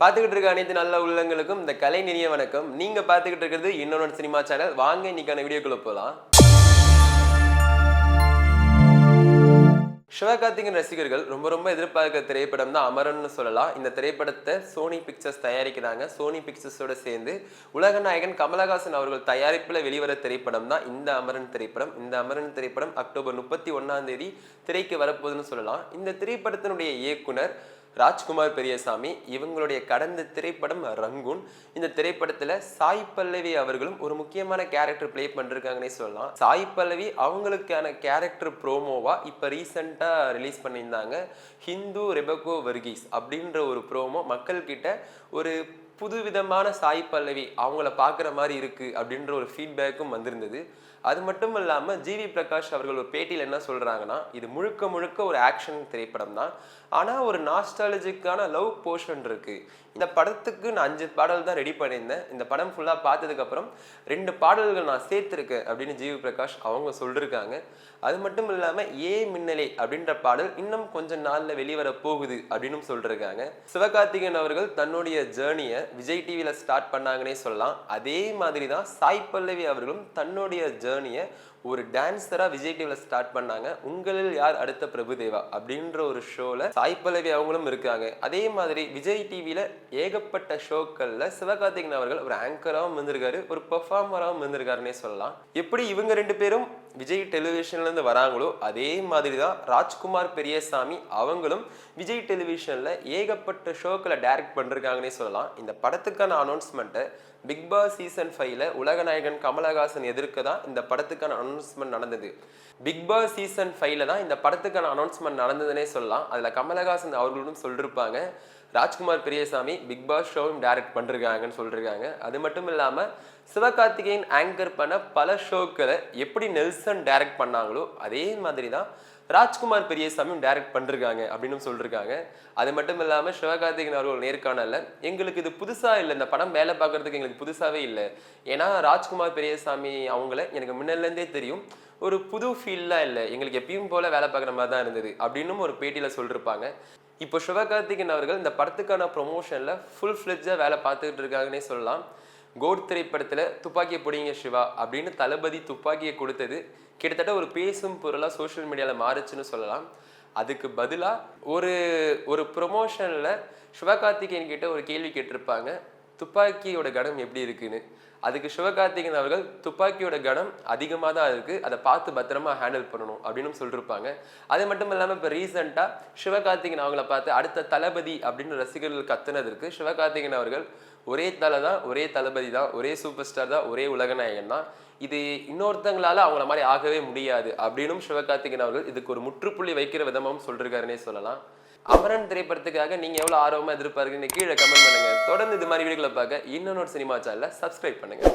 பார்த்துக்கிட்டு இருக்க அனைத்து நல்ல உள்ளங்களுக்கும் இந்த கலை நினைய வணக்கம். நீங்க பார்த்துக்கிட்டு இருக்கிறது இன்னொரு சினிமா சேனல். வாங்க இன்னைக்கான வீடியோக்குள்ள போகலாம். சிவகார்த்திகேயன் ரசிகர்கள் ரொம்ப எதிர்பார்க்கிற திரைப்படம் தான் அமரன்னு சொல்லலாம். இந்த திரைப்படத்தை சோனி பிக்சர்ஸ் தயாரிக்கிறாங்க. சோனி பிக்சர்ஸோட சேர்ந்து உலக நாயகன் கமலஹாசன் அவர்கள் தயாரிப்பில் வெளிவர திரைப்படம் தான் இந்த அமரன் திரைப்படம். இந்த அமரன் திரைப்படம் அக்டோபர் 31 திரைக்கு வரப்போகுதுன்னு சொல்லலாம். இந்த திரைப்படத்தினுடைய இயக்குனர் ராஜ்குமார் பெரியசாமி. இவங்களுடைய கடந்த திரைப்படம் ரங்கூன். இந்த திரைப்படத்துல சாய் பல்லவி அவர்களும் ஒரு முக்கியமான கேரக்டர் பிளே பண்ணிருக்காங்கன்னே சொல்லலாம். சாய் பல்லவி அவங்களுக்கான கேரக்டர் ப்ரோமோவா இப்ப ரீசெண்டா ரிலீஸ் பண்ணியிருந்தாங்க. ஹிந்து ரெபகோ வர்கீஸ் அப்படின்ற ஒரு ப்ரோமோ மக்கள் கிட்ட ஒரு புதுவிதமான சாய் பல்லவி அவங்கள பார்க்குற மாதிரி இருக்கு அப்படின்ற ஒரு ஃபீட்பேக்கும் வந்திருந்தது. அது மட்டும் இல்லாமல் ஜிவி பிரகாஷ் அவர்கள் ஒரு பேட்டியில் என்ன சொல்கிறாங்கன்னா, இது முழுக்க ஒரு ஆக்ஷன் திரைப்படம் தான், ஆனால் ஒரு நாஸ்டாலஜிக்கான லவ் போர்ஷன் இருக்குது. இந்த படத்துக்கு நான் 5 பாடல் தான் ரெடி பண்ணியிருந்தேன். இந்த படம் ஃபுல்லாக பார்த்ததுக்கப்புறம் 2 பாடல்கள் நான் சேர்த்துருக்கேன் அப்படின்னு ஜிவி பிரகாஷ் அவங்க சொல்லியிருக்காங்க. அது மட்டும் இல்லாமல் ஏ மின்னலே அப்படின்ற பாடல் இன்னும் கொஞ்சம் நாளில் வெளிவர போகுது அப்படின்னு சொல்லியிருக்காங்க. சிவகார்த்திகேயன் அவர்கள் தன்னுடைய ஜேர்னியை விஜய் டிவியில் ஸ்டார்ட் பண்ணாங்கன்னே சொல்லலாம். அதே மாதிரி தான் சாய் பல்லவி அவர்களும் தன்னுடைய ஜேர்னியை ஒரு டான்ஸரா விஜய் டிவில ஸ்டார்ட் பண்ணாங்க. உங்களில் யார் அடுத்த பிரபுதேவா அப்படின்ற ஒரு ஷோல சாய் பல்லவி அவங்களும் இருக்காங்க. அதே மாதிரி விஜய் டிவில ஏகப்பட்ட ஷோக்கள்ல சிவகார்த்திகேயன் அவர்கள் ஒரு ஆங்கராகவும் இருந்திருக்காரு, ஒரு பெர்ஃபார்மராகவும் இருந்திருக்காருன்னே சொல்லலாம். எப்படி இவங்க 2 பேரும் விஜய் டெலிவிஷன்ல இருந்து வராங்களோ அதே மாதிரி தான் ராஜ்குமார் பெரியசாமி அவங்களும் விஜய் டெலிவிஷன்ல ஏகப்பட்ட ஷோக்களை டைரக்ட் பண்ணிருக்காங்கன்னே சொல்லலாம். இந்த படத்துக்கான அனௌன்ஸ்மெண்ட்டை பிக் பாஸ் சீசன் 5ல உலக நாயகன் கமலஹாசன் எதிர்க்க தான் இந்த படத்துக்கான அனௌன்ஸ்மெண்ட் நடந்தது. பிக் பாஸ் சீசன் 5ல தான் இந்த படத்துக்கான அனௌன்ஸ்மெண்ட் நடந்ததுன்னே சொல்லலாம். அதில் கமலஹாசன் அவர்களும் சொல்லியிருப்பாங்க, ராஜ்குமார் பெரியசாமி பிக் பாஸ் ஷோவும் டைரக்ட் பண்ணிருக்காங்கன்னு சொல்லியிருக்காங்க. அது மட்டும் இல்லாமல் சிவகார்த்திகேயன் ஆங்கர் பண்ண பல ஷோக்களை எப்படி நெல்சன் டைரக்ட் பண்ணாங்களோ அதே மாதிரி தான் ராஜ்குமார் பெரியசாமியும் டைரக்ட் பண்ணிருக்காங்க அப்படின்னு சொல்லியிருக்காங்க. அது மட்டும் இல்லாமல் சிவகார்த்திகேயன் அவர்கள் நேர்காணல்ல, எங்களுக்கு இது புதுசாக இல்லை, இந்த படம் வேலை பார்க்கறதுக்கு எங்களுக்கு புதுசாகவே இல்லை, ஏன்னா ராஜ்குமார் பெரியசாமி அவங்கள எனக்கு முன்னிலேருந்தே தெரியும், ஒரு புது ஃபீல்லாம் இல்லை, எங்களுக்கு எப்பயும் போல வேலை பார்க்குற மாதிரி தான் இருந்தது அப்படின்னு ஒரு பேட்டியில் சொல்லியிருப்பாங்க. இப்போ சிவகார்த்திகேயன் அவர்கள் இந்த படத்துக்கான ப்ரொமோஷனில் ஃபுல் ஃப்ளெட்ஜாக வேலை பார்த்துக்கிட்டு இருக்காங்கன்னே சொல்லலாம். கோட் திரைப்படத்தில் துப்பாக்கியை பிடிங்க சிவா அப்படின்னு தளபதி துப்பாக்கியை கொடுத்தது கிட்டத்தட்ட ஒரு பேசும் பொருளாக சோஷியல் மீடியாவில் மாறுச்சுன்னு சொல்லலாம். அதுக்கு பதிலாக ஒரு ப்ரொமோஷனில் சிவகார்த்திகேயன் கிட்ட ஒரு கேள்வி கேட்டிருப்பாங்க, துப்பாக்கியோட கனம் எப்படி இருக்குன்னு. அதுக்கு சிவகார்த்திகேயன் அவர்கள் துப்பாக்கியோட கனம் அதிகமாக தான் இருக்குது, அதை பார்த்து பத்திரமா ஹேண்டில் பண்ணணும் அப்படின்னு சொல்லியிருப்பாங்க. அது மட்டும் இல்லாமல் இப்போ ரீசெண்டாக சிவகார்த்திகேயன் அவங்கள பார்த்து அடுத்த தளபதி அப்படின்னு ரசிகர்கள் கத்துனதற்கு சிவகார்த்திகேயன் அவர்கள் ஒரே தலை தான், ஒரே தளபதி தான், ஒரே சூப்பர் ஸ்டார் தான், ஒரே உலகநாயகன் தான், இது இன்னொருத்தங்களால அவங்கள மாதிரி ஆகவே முடியாது அப்படின்னு சிவகார்த்திகேயன் அவர்கள் இதுக்கு ஒரு முற்றுப்புள்ளி வைக்கிற விதமாகவும் சொல்லிருக்காருன்னே சொல்லலாம். அமரன் திரைப்படத்துக்காக நீங்க எவ்வளவு ஆர்வமா எதிர்பார்க்குறீங்க கீழே கமெண்ட் பண்ணுங்க. தொடர்ந்து இது மாதிரி வீடியோக்களை பார்க்க இன்னொரு சினிமா சேனலை சப்ஸ்கிரைப் பண்ணுங்க.